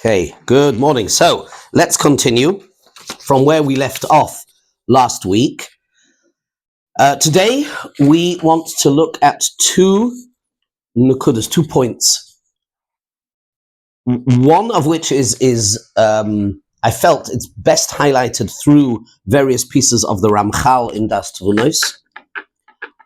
Okay, good morning. So let's continue from where we left off last week. Today we want to look at two nukudas, 2 points. One of which is I felt it's best highlighted through various pieces of the Ramchal in Das Tvunos.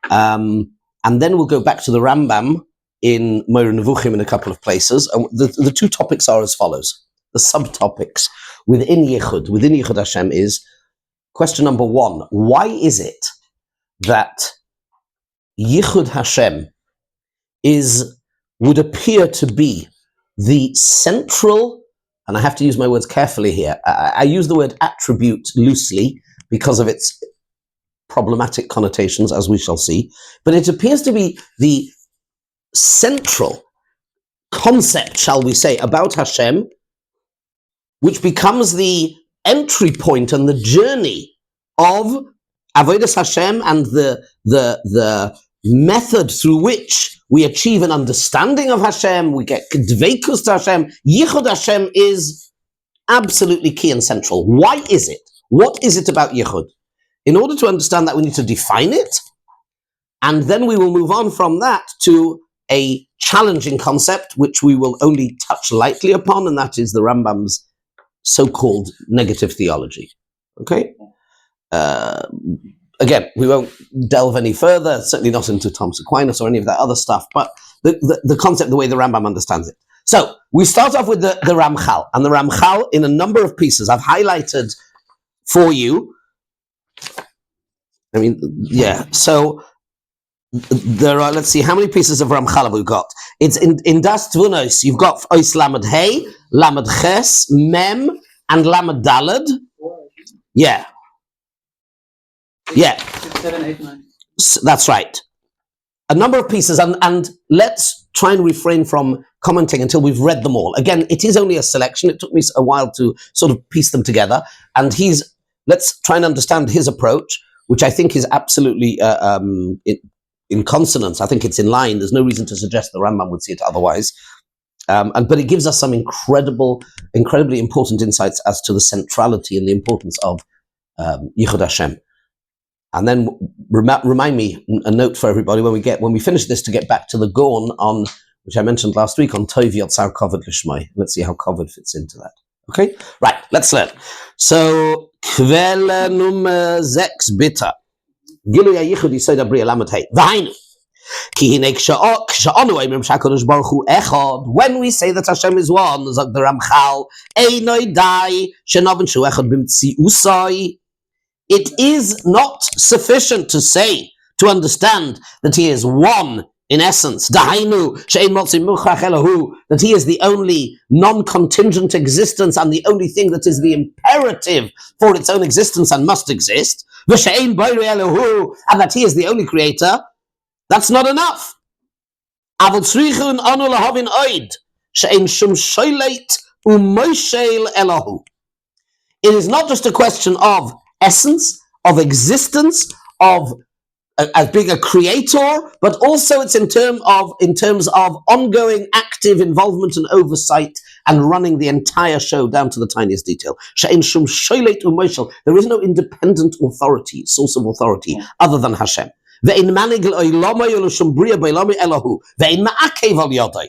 And then we'll go back to the Rambam in Moira Nevuchim in a couple of places. And the two topics are as follows. The subtopics within Yichud Hashem is question number one. Why is it that Yichud Hashem would appear to be the central, and I have to use my words carefully here. I use the word attribute loosely because of its problematic connotations, as we shall see, but it appears to be the central concept, shall we say, about Hashem, which becomes the entry point and the journey of Avodas Hashem and the method through which we achieve an understanding of Hashem, we get dveikus to Hashem. Yichud Hashem is absolutely key and central. Why is it? What is it about Yichud? In order to understand that, we need to define it, and then we will move on from that to a challenging concept, which we will only touch lightly upon, and that is the Rambam's so-called negative theology. Okay? Again, we won't delve any further, certainly not into Thomas Aquinas or any of that other stuff, but the concept, the way the Rambam understands it. So, we start off with the Ramchal, and the Ramchal in a number of pieces I've highlighted for you. I mean, yeah, so there are, let's see, how many pieces of Ramchal have we got? It's in Das Tvunos, you've got Ois Lamed Hey, Lamed Ches, Mem, and Lamed Dalad. Yeah. Yeah. 6, 7, 8, 9. That's right. A number of pieces, and let's try and refrain from commenting until we've read them all. Again, it is only a selection. It took me a while to sort of piece them together, and let's try and understand his approach, which I think is absolutely in consonance. I think it's in line. There's no reason to suggest the Rambam would see it otherwise. But it gives us some incredibly important insights as to the centrality and the importance of Yichud Hashem. And then remind me, a note for everybody, when we finish this, to get back to the Gorn on, which I mentioned last week, on Tov Yotzar Kovod Lishmai. Let's see how Kovod fits into that. Okay? Right, let's learn. So, Quelle Nummer 6, bitte. Gilui HaYichud Yisod HaBriya Lamed Hey. V'hainu. Ki hinei k'sha'onu oimrim sh'HaKadosh Baruch Hu echad. When we say that Hashem is one, zog the Ramchal, einoi dai she'novin shu echad b'mtziusai. It is not sufficient to understand that he is one in essence. Dahainu she'ein motzi muchach elohu, that he is the only non-contingent existence and the only thing that is the imperative for its own existence and must exist. V'she'ein boirei elohu, and that he is the only creator. That's not enough. Aval tzrichun anu lahavin oid she'ein shum shoyleit u'moshel elohu. It is not just a question of essence, of existence, of as being a creator, but also it's in terms of ongoing active involvement and oversight and running the entire show down to the tiniest detail. She'ein shum shoyleit u'moshel. There is no independent authority, source of authority, other than Hashem. Ve'in manig l'olamai u'l'shum briya b'olamai elohu. Ve'in ma'akev al yodai.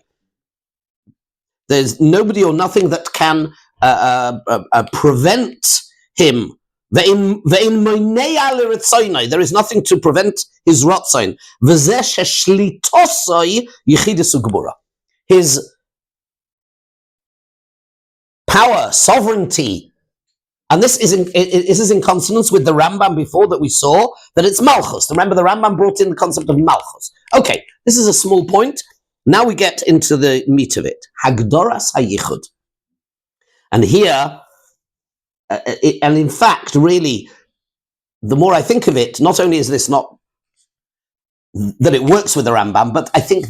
There's nobody or nothing that can prevent him. There is nothing to prevent his rotzain. His power, sovereignty, and this is in consonance with the Rambam before that we saw, that it's Malchus. Remember, the Rambam brought in the concept of Malchus. Okay, this is a small point. Now we get into the meat of it. Hagdoras HaYichud. And here, and in fact, really, the more I think of it, not only is this not that it works with the Rambam, but I think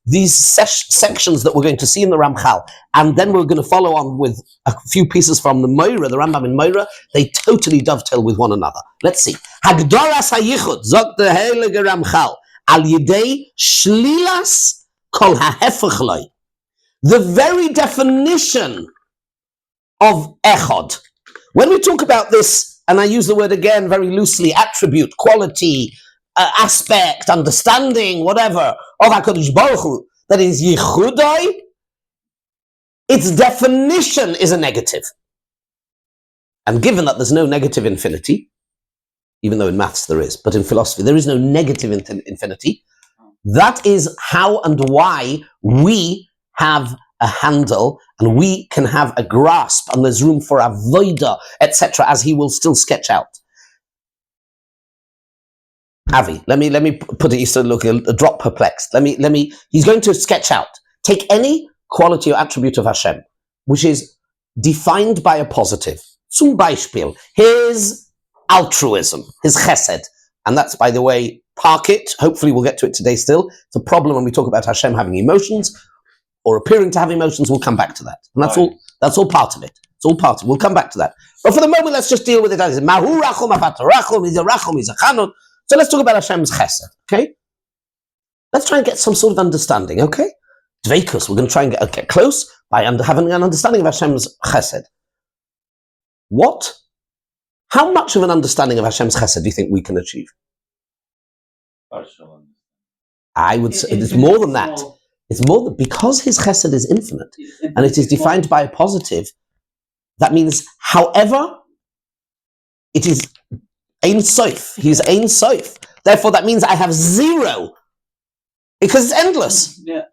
these sections that we're going to see in the Ramchal, and then we're going to follow on with a few pieces from the Moira, the Rambam in Moira, they totally dovetail with one another. Let's see. Hagdoras HaYichud, zog the Heilige Ramchal, al yidei shlilas kol hahefach loi. The very definition of echad. When we talk about this, and I use the word again very loosely, attribute, quality, aspect, understanding, whatever, of HaKadosh Baruch Hu, that is yichudai, its definition is a negative. And given that there's no negative infinity, even though in maths there is, but in philosophy there is no negative infinity, that is how and why we have a handle and we can have a grasp, and there's room for avoida, etc., as he will still sketch out. Avi, let me put it. You still look a drop perplexed. He's going to sketch out. Take any quality or attribute of Hashem, which is defined by a positive. Zum Beispiel, his altruism, his chesed. And that's, by the way, park it. Hopefully we'll get to it today still. It's a problem when we talk about Hashem having emotions or appearing to have emotions. We'll come back to that. And that's all part of it. It's all part of it. We'll come back to that. But for the moment, let's just deal with it as Mahu Rachum, Afat Rachum, he's a Rachum, he's a Chanun. So let's talk about Hashem's chesed, okay? Let's try and get some sort of understanding, okay? Dveikus, we're going to try and get close by having an understanding of Hashem's chesed. How much of an understanding of Hashem's chesed do you think we can achieve? I would say it's more than that. It's more than, because his chesed is infinite and it is defined by a positive. That means, however, it is Ein Sof. He's Ein Sof. Therefore, that means I have zero because it's endless. Yeah.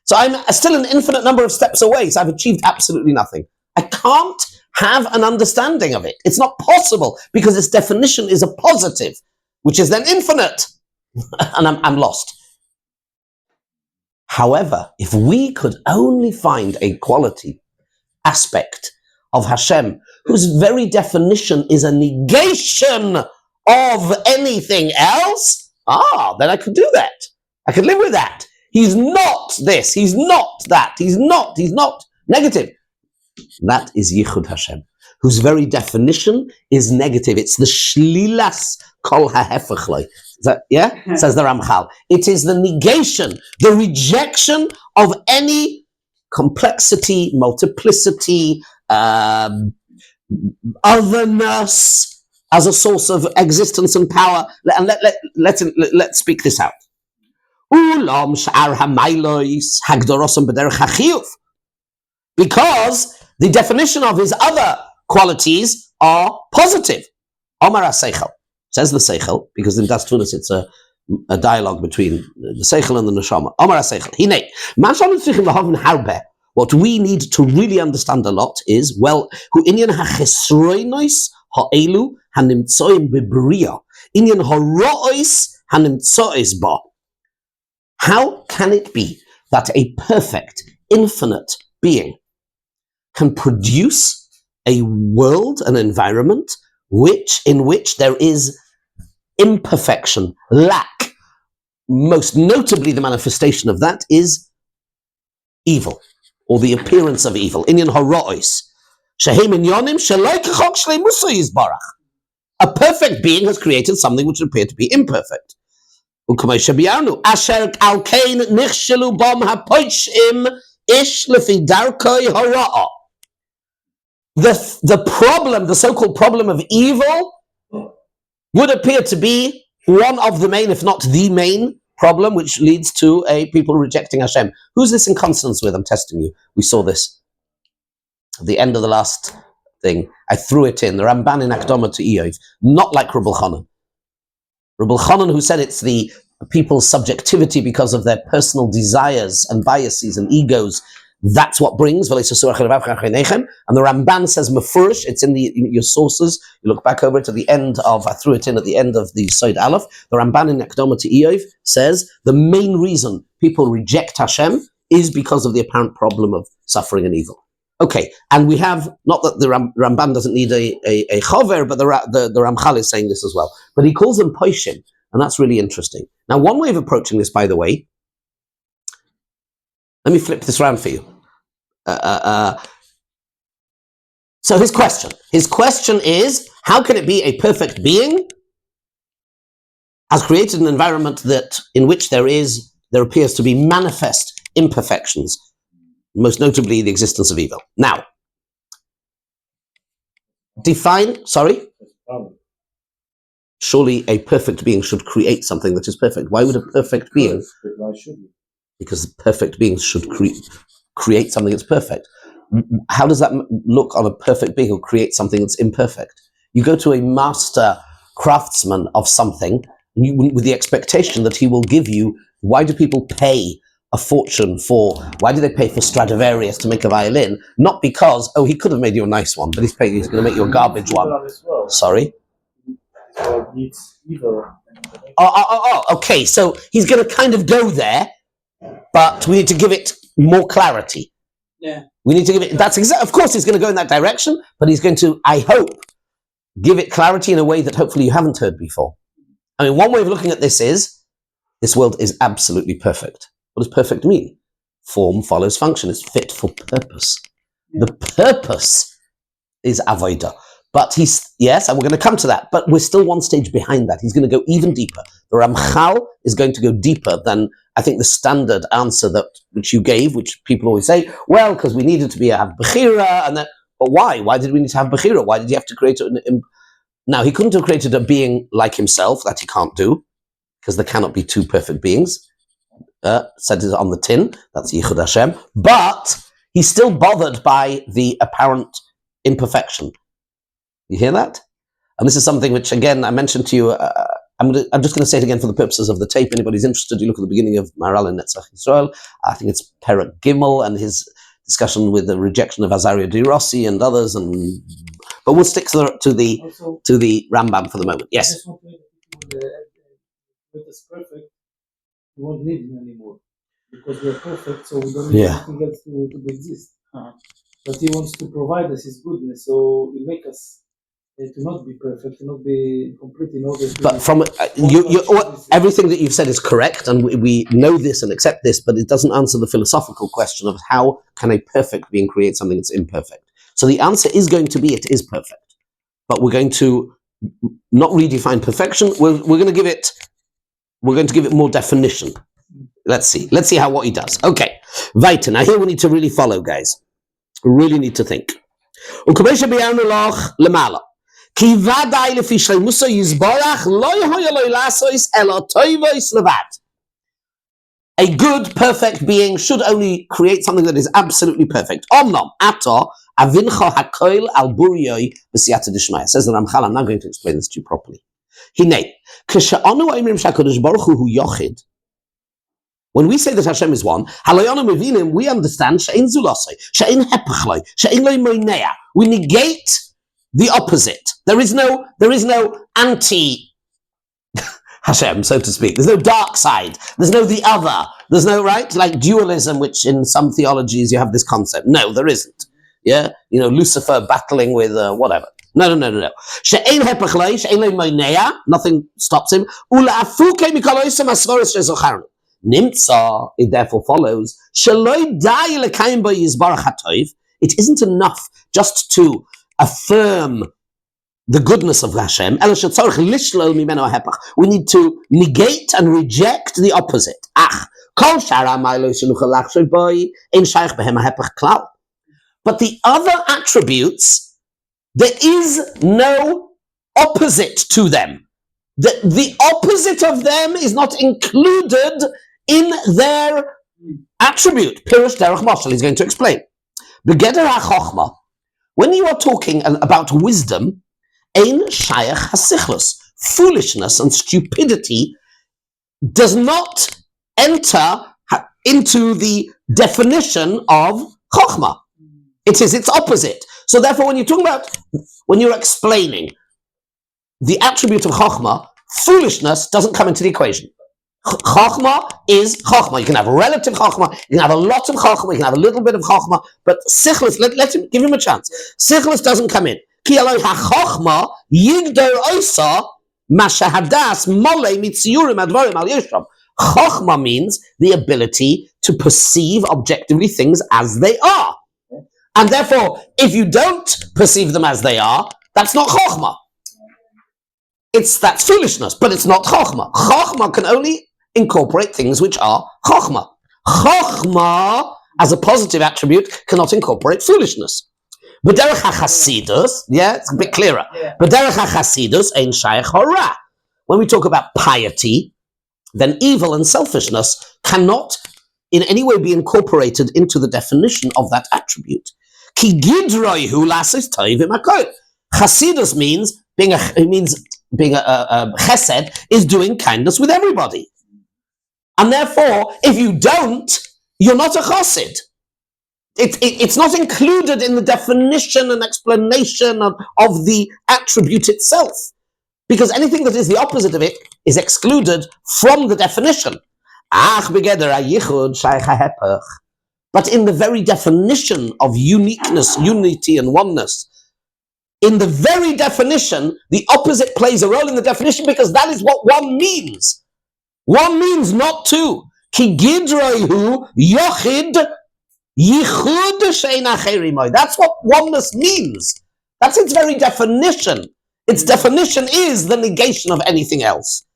So I'm still an infinite number of steps away. So I've achieved absolutely nothing. I can't have an understanding of it. It's not possible because its definition is a positive, which is then infinite, and I'm lost. However, if we could only find a quality aspect of Hashem whose very definition is a negation of anything else, then I could do that. I could live with that. He's not this, he's not that, he's not negative. That is Yichud Hashem, whose very definition is negative. It's the shlilas kol ha'hefechloi. Says the Ramchal. It is the negation, the rejection of any complexity, multiplicity, otherness as a source of existence and power. And let's speak this out. Because the definition of his other qualities are positive. Omar HaSeichel, says the Seichel, because in Das Tunis it's a dialogue between the Seichel and the Neshama. Omar HaSeichel, what we need to really understand a lot is, hu inyan ha'chesroinos ha'elu hanimtsoim b'bria, inyan ha'ro'os hanimtsois ba. How can it be that a perfect, infinite being can produce a world, an environment, in which there is imperfection, lack? Most notably, the manifestation of that is evil, or the appearance of evil. Inyan ha'ro'os. Shehem inyanim sheloi kechok shleimuso yizbarach. A perfect being has created something which would appear to be imperfect. Asher al kain nichshelu bom hapoishim ish lefi darkoi hara'ah. The problem, the so-called problem of evil, would appear to be one of the main, if not the main, problem which leads to people rejecting Hashem. Who's this in consonance with? I'm testing you. We saw this at the end of the last thing. I threw it in. The Ramban in Akdama to Eov. Not like Rabbi Chanan. Rabbi Chanan, who said it's the people's subjectivity because of their personal desires and biases and egos. That's what brings. And the Ramban says mafurish. It's in your sources. You look back over it at the end of, I threw it in at the end of the Sod Aleph. The Ramban in Akdama to Eov says the main reason people reject Hashem is because of the apparent problem of suffering and evil. Okay, and we have, not that the Ramban doesn't need a chover, but the Ramchal is saying this as well. But he calls them poishim, and that's really interesting. Now, one way of approaching this, by the way, let me flip this around for you. So his question is, how can it be a perfect being has created an environment in which there appears to be manifest imperfections? most notably the existence of evil. Now, define, surely a perfect being should create something that is perfect. Why would a perfect being? Why should you? Because perfect beings should create something that's perfect. How does that look on a perfect being who creates something that's imperfect? You go to a master craftsman of something with the expectation that he will give you. Why do people pay a fortune why do they pay for Stradivarius to make a violin? Not because, he could have made you a nice one, but he's going to make you a garbage one. Well. Sorry? It's evil. Okay, so he's going to kind of go there, but we need to give it more clarity. Yeah. We need to give it, of course he's going to go in that direction, but he's going to, I hope, give it clarity in a way that hopefully you haven't heard before. I mean, one way of looking at this is, this world is absolutely perfect. What does perfect mean? Form follows function. It's fit for purpose. Yeah. The purpose is avodah. But yes, and we're going to come to that, but we're still one stage behind that. He's going to go even deeper. The Ramchal is going to go deeper than, I think, the standard answer which you gave, which people always say, well, because we needed to have Bechira, and that. But why? Why did we need to have Bechira? Why did he have to create Now, he couldn't have created a being like himself, that he can't do, because there cannot be two perfect beings. Said it on the tin, that's Yichud Hashem. But he's still bothered by the apparent imperfection. You hear that? And this is something which, again, I mentioned to you. I'm just going to say it again for the purposes of the tape. Anybody's interested, you look at the beginning of Maharal and Netzach Yisrael. I think it's Perek Gimel and his discussion with the rejection of Azaria Di Rossi and others. But we'll stick to the Rambam for the moment. Yes. I just want to make us perfect. We won't need him anymore because we are perfect, so we don't need anything else to exist. But he wants to provide us his goodness, so he make us to not be perfect, to not be complete in order to... But from everything that you've said is correct, and we know this and accept this, but it doesn't answer the philosophical question of how can a perfect being create something that's imperfect. So the answer is going to be it is perfect, but we're going to not redefine perfection. We're going to give it more definition. Let's see what he does. Okay, weiter. Now here we need to really follow, guys. We really need to think. A good, perfect being should only create something that is absolutely perfect. Says the Ramchal, I'm not going to explain this to you properly. When we say that Hashem is one, we understand we negate the opposite. There is no anti Hashem, so to speak. There's no dark side. There's no the other. There's no, right? Like dualism, which in some theologies you have this concept. No, there isn't. Yeah? Lucifer battling with whatever. No. Nothing stops him. Nimtza, it therefore follows, it isn't enough just to affirm the goodness of Hashem. We need to negate and reject the opposite. But the other attributes, there is no opposite to them. The opposite of them is not included in their attribute. Pirush derech mashal, he's going to explain. Begeder ha-chochma, when you are talking about wisdom, ein shayach ha-sichlus, foolishness and stupidity does not enter into the definition of chochma. It is its opposite. So therefore, when you're explaining the attribute of chochma, foolishness doesn't come into the equation. Chochma is chochma. You can have a relative chochma, you can have a lot of chochma, you can have a little bit of chochma, but sichlus, give him a chance. Sichlus doesn't come in. Ki aloi ha-chochma yigdor oisa mashahadas mole mitziyurim advarim al yishram. Chochma means the ability to perceive objectively things as they are. And therefore, if you don't perceive them as they are, that's not chochma. That's foolishness, but it's not chochma. Chochma can only incorporate things which are chochma. Chochma as a positive attribute cannot incorporate foolishness. B'derech hachasidus, it's a bit clearer. B'derech hachasidus ein shaykh hora. When we talk about piety, then evil and selfishness cannot in any way be incorporated into the definition of that attribute. Ki gidroihu lasis toivim hakol. Chasidus means being a chesed is doing kindness with everybody. And therefore, if you don't, you're not a chassid. It's not included in the definition and explanation of the attribute itself. Because anything that is the opposite of it is excluded from the definition. But in the very definition of uniqueness, unity, and oneness, in the very definition, the opposite plays a role in the definition because that is what one means. One means not two. Ki gidroihu yochid yichud she'ein acherimoy. That's what oneness means. That's its very definition. Its definition is the negation of anything else.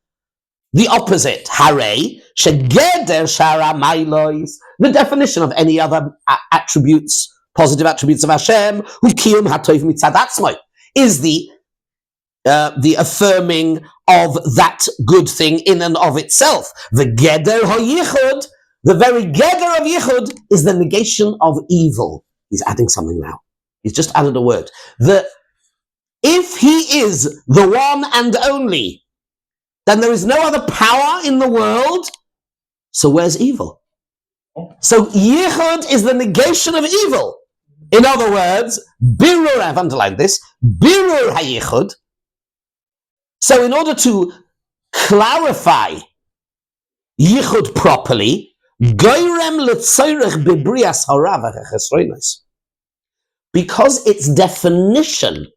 The opposite, hare shegeder shara mailois. The definition of any other attributes, positive attributes of Hashem, ukiyum hatov mitzad atzmai, is the affirming of that good thing in and of itself. The geder hayichud, the very geder of yichud, is the negation of evil. He's adding something now. He's just added a word. If he is the one and only, then there is no other power in the world. So where's evil? So yichud is the negation of evil. In other words, birur, I've underlined this, birur hayichud. So in order to clarify yichud properly, goyrem letzoyrech bebrias harav hachesronos, because its definition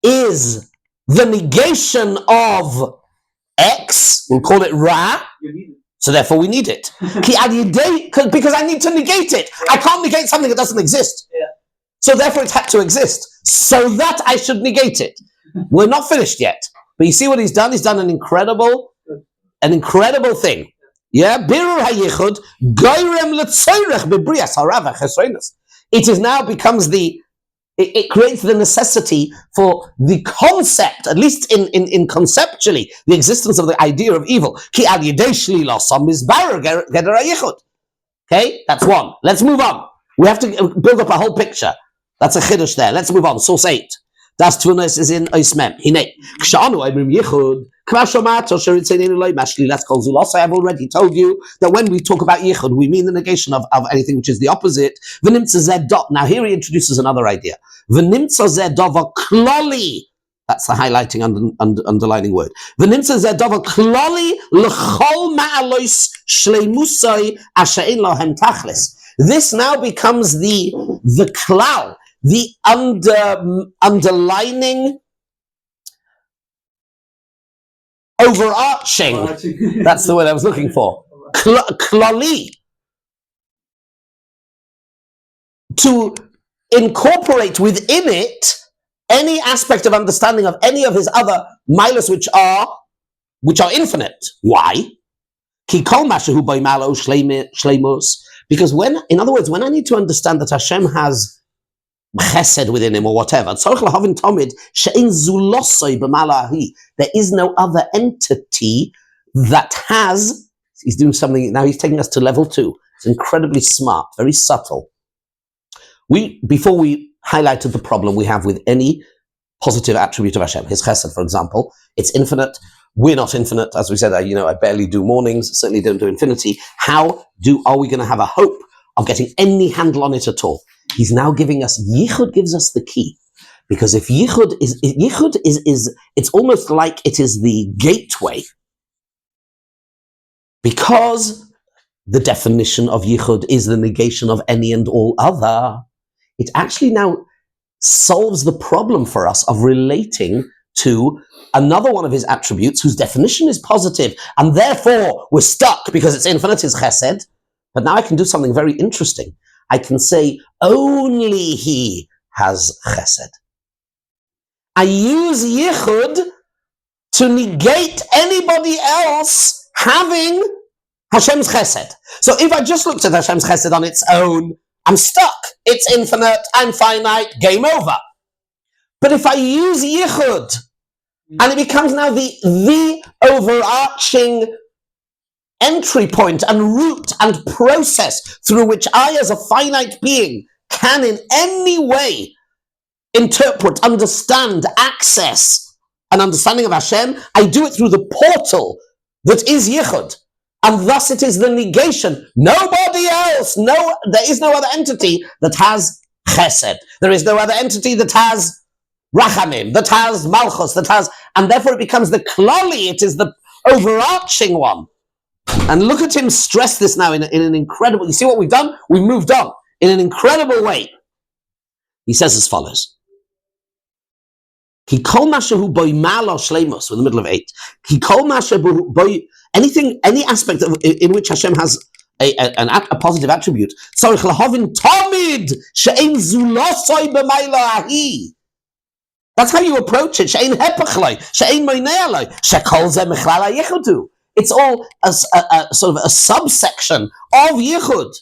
is the negation of X, we'll call it Ra, so therefore we need it. Because I need to negate it. I can't negate something that doesn't exist. So therefore it had to exist, so that I should negate it. We're not finished yet. But you see what he's done? He's done an incredible thing. Yeah? Birur hayichud, goyrem letzoyrech bebrias harav hachesronos. It is now becomes it creates the necessity for the concept, at least in conceptually, the existence of the idea of evil. Ki al yedei shlilasam mizbarer geder hayichud. Okay, that's one. Let's move on. We have to build up a whole picture. That's a chiddush there. Let's move on. Source 8. Das Tunis is in Oismem. Hine. Kshanu Ibrim Yichud. I have already told you that when we talk about Yichud, we mean the negation of anything which is the opposite. Now here he introduces another idea. That's the highlighting underlining word. This now becomes the klal, the underlining, overarching, that's the word I was looking for, klali, to incorporate within it any aspect of understanding of any of his other milos which are infinite. Why? Because in other words, when I need to understand that Hashem has chesed within him or whatever, there is no other entity that has, he's doing something, now he's taking us to level 2. It's incredibly smart, very subtle. Before we highlighted the problem we have with any positive attribute of Hashem, his chesed, for example, it's infinite. We're not infinite, as we said. I barely do mornings, certainly don't do infinity. How are we going to have a hope of getting any handle on it at all? He's now giving us, Yichud gives us the key. Because if Yichud is, it's almost like it is the gateway. Because the definition of Yichud is the negation of any and all other, it actually now solves the problem for us of relating to another one of his attributes whose definition is positive, and therefore we're stuck because it's infinite, is chesed. But now I can do something very interesting. I can say only he has chesed. I use yichud to negate anybody else having Hashem's chesed. So if I just looked at Hashem's chesed on its own, I'm stuck. It's infinite, I'm finite, game over. But if I use yichud, and it becomes now the overarching entry point and route and process through which I, as a finite being, can in any way interpret, understand, access an understanding of Hashem, I do it through the portal that is yichud. And thus it is the negation. Nobody else, there is no other entity that has chesed. There is no other entity that has rachamim, that has malchus, and therefore it becomes the klali, it is the overarching one. And look at him stress this now in an incredible, you see what we've done? We've moved on in an incredible way. He says as follows. He kol mashahu boy malo shleimus, we're in the middle of 8. He kol mashahu boy, anything, any aspect in which Hashem has a positive attribute. Tzarich lahavin tamid she'ein zulosoi b'mayla ahi. That's how you approach it. She'ein hepachloi, she'ein moinealoi, she'kol ze mechlala yichudu. It's all a sort of a subsection of yichud.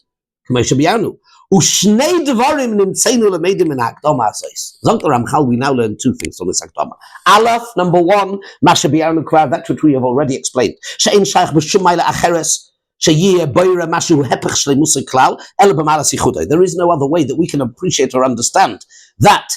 K'moshe b'yanu. Ushnei devarim nimtzeinu lemeidim in hakdama asos. Zok the Ramchal, we now learn 2 things from this hakdama. Aleph, number 1, masha b'yanu kvar, that which we have already explained. She'ein shaykh b'shum mayla acheres, she'yeh boira mashu hepech shleimusei klal, ele b'malas yichudai. There is no other way that we can appreciate or understand that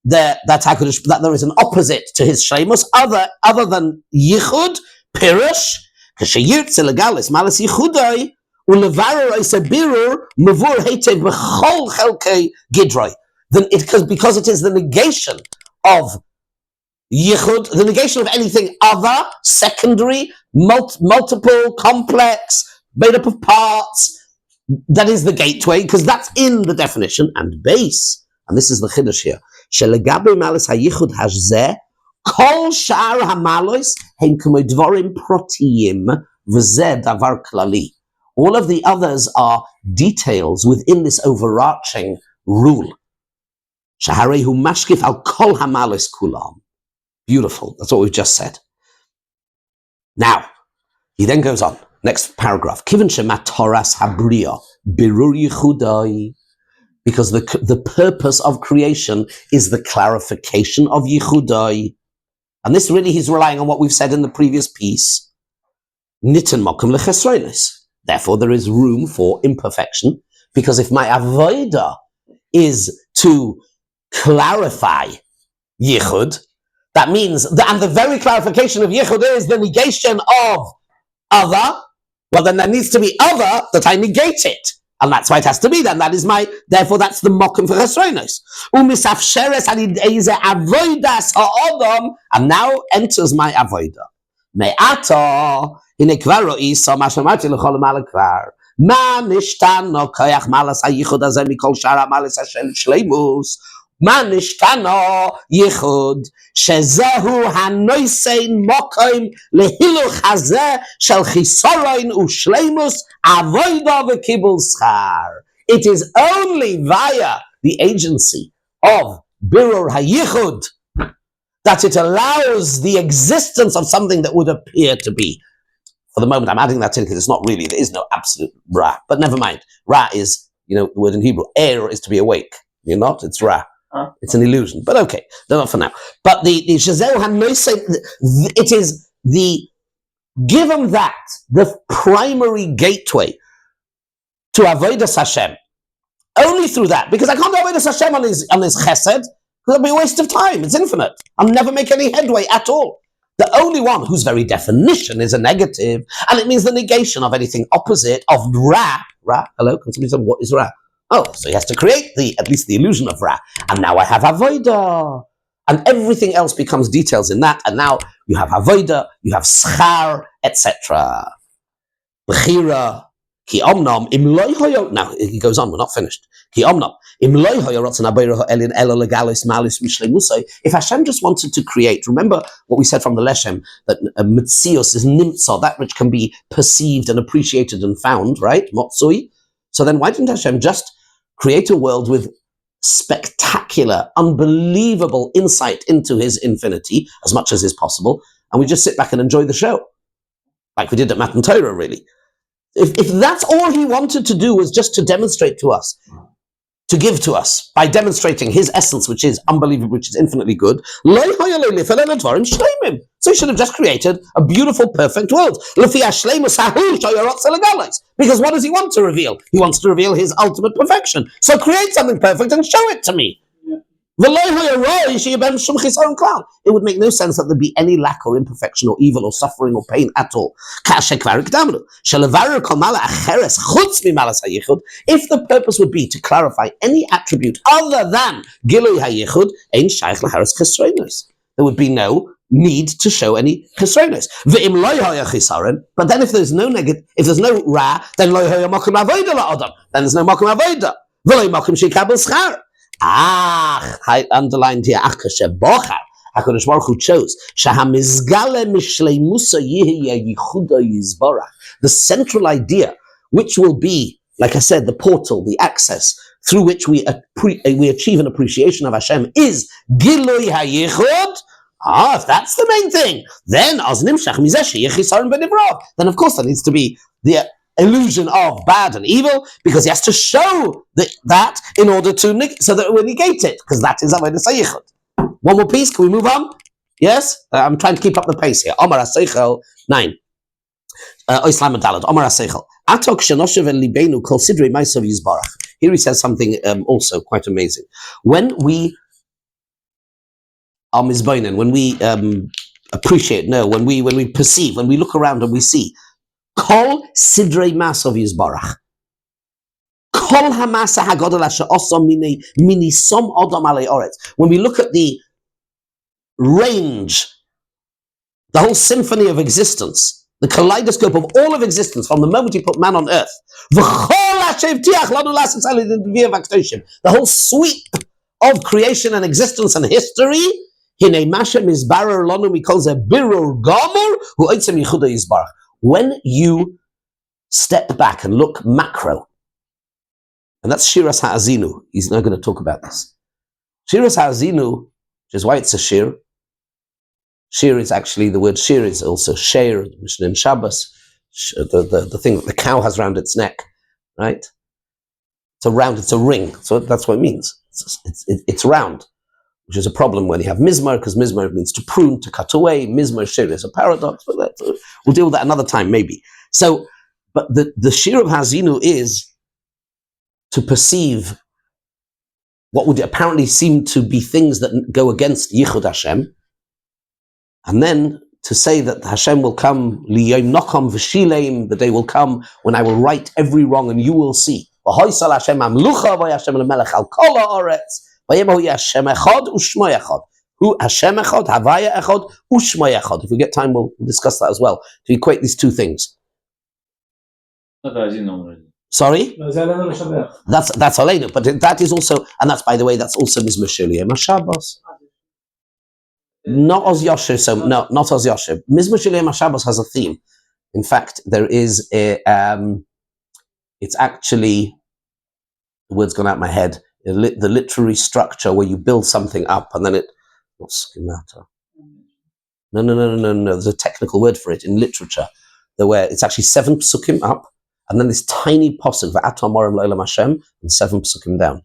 there is an opposite to his shleimus other than yichud, pirush, k'sheyirtze legalis malas yichudai, ulevarer is a birur mavur heitev b'chol chelkei gidroi. Then because it is the negation of yichud, the negation of anything other, secondary, multiple, complex, made up of parts, that is the gateway, because that's in the definition, and base, and this is the chiddush here, shelegabe malas hayichud hazeh, kol shar hamalois hem k'mei dvorim protiyim v'zeh davar klali. All of the others are details within this overarching rule. Shaharehu mashkif al kol hamalis kulam. Beautiful. That's what we've just said. Now, he then goes on. Next paragraph. Kiven shemat toras habriya birur yichudai. Because the purpose of creation is the clarification of yichudai. And this really, he's relying on what we've said in the previous piece. Nitten mokum lechesroinis. Therefore, there is room for imperfection, because if my avodah is to clarify yichud, that means, and the very clarification of yichud is the negation of other, well then there needs to be other that I negate it. And that's why it has to be then. Therefore that's the mokum for chesronos. Umisafsheres alideize avodas ha'odom, and now enters my avodah. Me'ata, hine kvar ro'isa, ma shamati l'chol ma'al kvar. Ma nishtano koyach malas hayichud hazeh mikol shara malas hashel shleimus. Ma nishtano yichud, shezehu hanoisein mokoim lehiluch hazeh shel chisoroin u'shleimus avoida v'kibul schar. It is only via the agency of birur hayichud that it allows the existence of something that would appear to be. For the moment, I'm adding that in because it's not really, there is no absolute ra. But never mind. Ra is, the word in Hebrew. Er is to be awake. You're not, it's ra. It's an illusion. But okay, not for now. But the Shazeu HaNoisei, it is given that, the primary gateway to Avodas Hashem. Only through that. Because I can't do Avodas Hashem on his chesed. It'll be a waste of time. It's infinite. I'll never make any headway at all. The only one whose very definition is a negative, and it means the negation of anything opposite of Ra. Ra, hello? Can somebody say, what is Ra? Oh, so he has to create at least the illusion of Ra. And now I have Avodah. And everything else becomes details in that. And now you have Avodah, you have Schar, etc. Bechira. Ki omnam im loy hoyo. Now he goes on. We're not finished. Ki omnam im loy hoyo rotzen abayro elin elo legalis malis mishlemusay. If Hashem just wanted to create, remember what we said from the Leshem, that mitzios is nimtza, that which can be perceived and appreciated and found, right? Motsui. So then, why didn't Hashem just create a world with spectacular, unbelievable insight into His infinity, as much as is possible, and we just sit back and enjoy the show, like we did at Matan Torah, really? If that's all he wanted to do was just to demonstrate to us, to give to us, by demonstrating his essence, which is unbelievable, which is infinitely good, so he should have just created a beautiful, perfect world. Because what does he want to reveal? He wants to reveal his ultimate perfection. So create something perfect and show it to me. It would make no sense that there be any lack or imperfection or evil or suffering or pain at all. If the purpose would be to clarify any attribute other than Gilui HaYichud, there would be no need to show any chesronos. But then if there's no negative, if there's no ra, then then there's no makom avoda. I underlined here, HaKadosh Baruch Hu chose the central idea, which will be, like I said, the portal, the access through which we achieve an appreciation of Hashem, is Gilui HaYichud. If that's the main thing, then of course there needs to be the illusion of bad and evil, because he has to show that in order to so that we negate it, because that is Avodas HaYichud. One more piece, can we move on? Yes? I'm trying to keep up the pace here. Omar HaSeichel 9. Oislam Dalad. Omar HaSeichel. Atok shenoshev el libenu kol sidrei ma'asav yizbarach. Here he says something also quite amazing. When we are mizboinen, when we appreciate, when we perceive, when we look around and we see, Kol sidrei ma'asav yizbarach. Kol hamasa hagadol asher osa mini som odam alei oretz. When we look at the range, the whole symphony of existence, the kaleidoscope of all of existence from the moment he put man on earth, the whole sweep of creation and existence and history, when you step back and look macro, and that's Shiras Ha'azinu. He's not going to talk about this. Shiras Ha'azinu, which is why it's a shir. Shir is actually, the word shir is also sheir, Mishnah in Shabbos, the thing that the cow has around its neck, right? It's a round, it's a ring, so that's what it means. It's round, which is a problem when you have mizmar, because mizmar means to prune, to cut away. Mizmar shir is a paradox, but we'll deal with that another time, maybe. So, but the shir of Hazinu is to perceive what would apparently seem to be things that go against Yichud Hashem, and then to say that Hashem will come, liyom nokom v'shileim, the day will come when I will right every wrong and you will see. V'hoysal Hashem amlucha v'yashem lemelech al kol ha'oretz v'yemahu Hashem echad u'shmo echad. Hu Hashem echad, havaya echad, u'shmo echad. If we get time, we'll discuss that as well, to equate these two things. Sorry? That's Aleinu, but that is also, and that's, by the way, that's also Mizmor Shilei Shabbos. Not Oz Yosher, so no, not Oz Yosher. Mizmor Shilei Shabbos has a theme. In fact, there is a, it's actually, the word's gone out of my head, the literary structure where you build something up and then it, not schemata. No, there's a technical word for it in literature, where it's actually 7 psukim up, and then this tiny posuk, v'atam morim lo'elam Hashem, and 7 psukim down.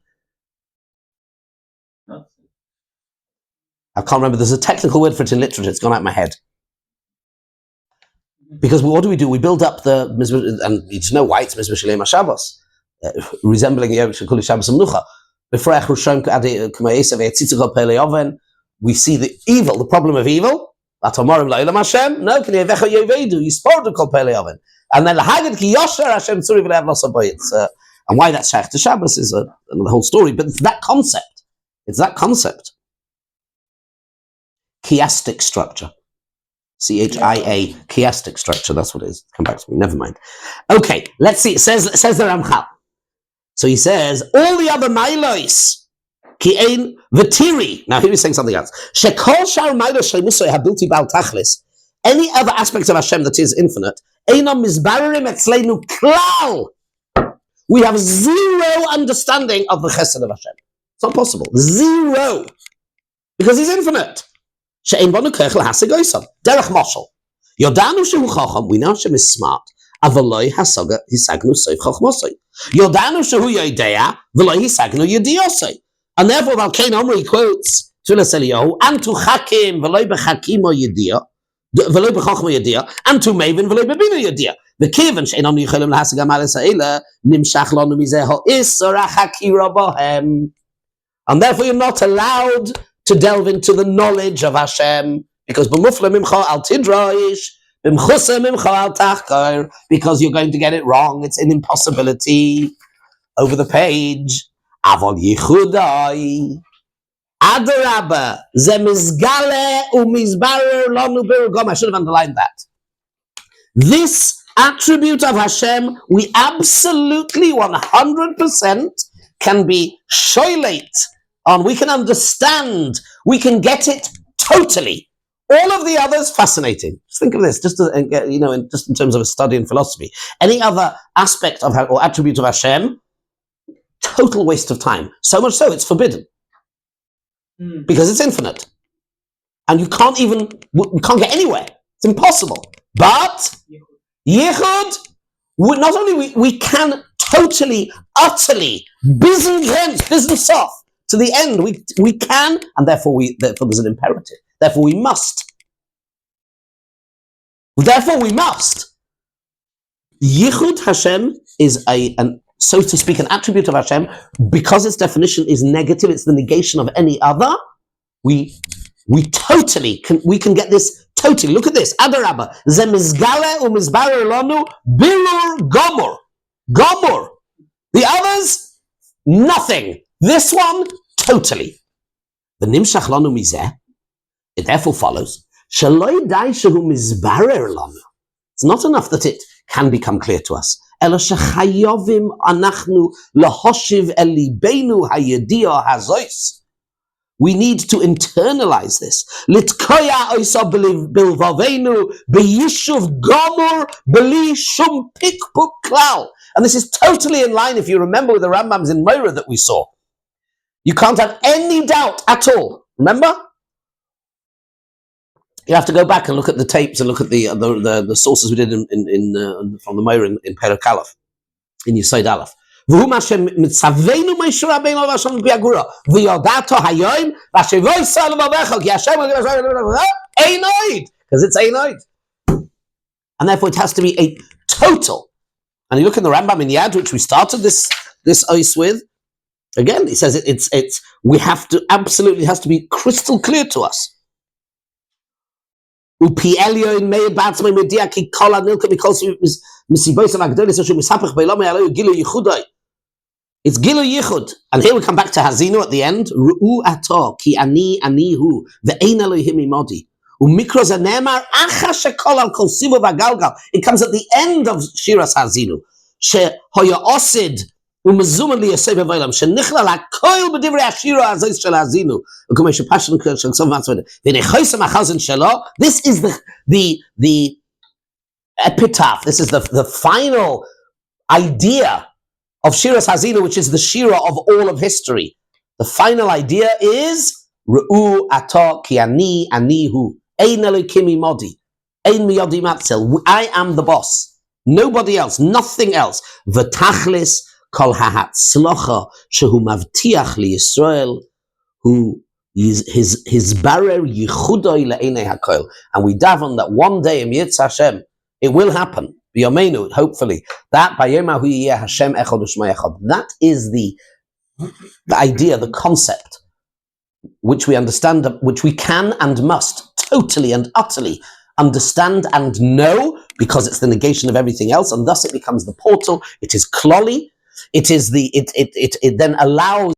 I can't remember. There's a technical word for it in literature. It's gone out of my head. Because what do? We build up the Mizmor, and you know why it's Mizmor Shilei Shabbos, resembling Yom Shekuli Shabbos Amnucha. We see the evil, the problem of evil. No, and then and why that's Shaykh to Shabbos is the whole story, but it's that concept. It's that concept. Chiastic structure. C-H-I-A, chiastic structure, that's what it is. Come back to me, never mind. Okay, let's see, it says the Ramchal. So he says, all the other Mailois, Ki ein v'tiri. Now here he's saying something else. Shekol shar Mailois shleimusoi habilti bal tachlis. Any other aspect of Hashem that is infinite, einam mizbarerim etzleinu klal. We have zero understanding of the chesed of Hashem. It's not possible. Zero. Because he's infinite. She'ein banu kech lahasig oisam. Derech moshel. Yodanu shehu chacham. We know Hashem is smart. Avaloi hasaga hisagnu soif chochmosoi. Yodanu shehu yodea, v'lo hisagnu yediosoi. And therefore, Valkain Omri quotes Tfilas Eliyahu, Antu chakim v'lo b'chakimo yedia, v'lo b'chochmo yedia, Antu mevin v'lo b'bina yedia. V'kivan she'en Omri yicholim l'hasagam alis ha'ela, nimshach lonu mizeh ha'isor ha'chakira bohem. And therefore, you're not allowed to delve into the knowledge of Hashem, because b'mufla mimcha al tidraish, b'mchusa mimcha al tachkar, because you're going to get it wrong. It's an impossibility. Over the page, Avol Yichudai, Adarabba, Zemizgale umizbarer lanu birugom. I should have underlined that. This attribute of Hashem, we absolutely 100% can be shoylate on. We can understand. We can get it totally. All of the others, fascinating. Just think of this, just in terms of a study in philosophy. Any other aspect of or attribute of Hashem, total waste of time. So much so, it's forbidden. Because it's infinite. And we can't get anywhere. It's impossible. But, Yichud, not only we can totally, utterly, business off, to the end, we can, and therefore there's an imperative. Therefore we must. Yichud Hashem is so to speak, an attribute of Hashem, because its definition is negative, it's the negation of any other, we can get this totally. Look at this. Adarabba. Zemizgale umizbarer lanu bilur gomor. Gomor. The others, nothing. This one, totally. The nimshach lanu mizeh, it therefore follows, shaloi dai shehu mizbarer lanu. It's not enough that it can become clear to us. We need to internalize this. And this is totally in line, if you remember, with the Rambams in Moira that we saw. You can't have any doubt at all. Remember? You have to go back and look at the tapes and look at the sources we did from the Moira in Perek Aleph, in Yesod Aleph. Because it's Einoid. And therefore it has to be a total. And you look in the Rambam in Yad, which we started this ois with, again, he says we have to, absolutely has to be crystal clear to us. It's Gilu Yichud. And here we come back to Hazinu at the end. Ru'u ato ki ani hu ve'ein Elohim imodi. Umikros anemar acha shekol al kol sivu v'galgal. It comes at the end of Shiras Hazinu. Shehoya osid umezumad li yosef v'olam. Shenichla lakoil b'divrei Hashira azois shel Hazinu. U'kumei shepashin shel ksov v'atzved. V'nechoisem achazin shelo. This is the epitaph. This is the final idea of Shiras Hazinu, which is the Shira of all of history. The final idea is Ru'u ato ki ani hu ein Elokim imodi ein miyodi matzel. I am the boss, nobody else, nothing else. V'tachlis kol ha'atzlocha shehu mavtiach li Yisrael who is his barer yichudoi le'enei hakoil. And we daven that one day in Yitz Hashem it will happen. B'yomeinu, hopefully, that Bayemahu Yeh Hashem Echad U'Shmai Echad. That is the idea, the concept, which we understand, which we can and must totally and utterly understand and know, because it's the negation of everything else, and thus it becomes the portal. It is kloli. It is it then allows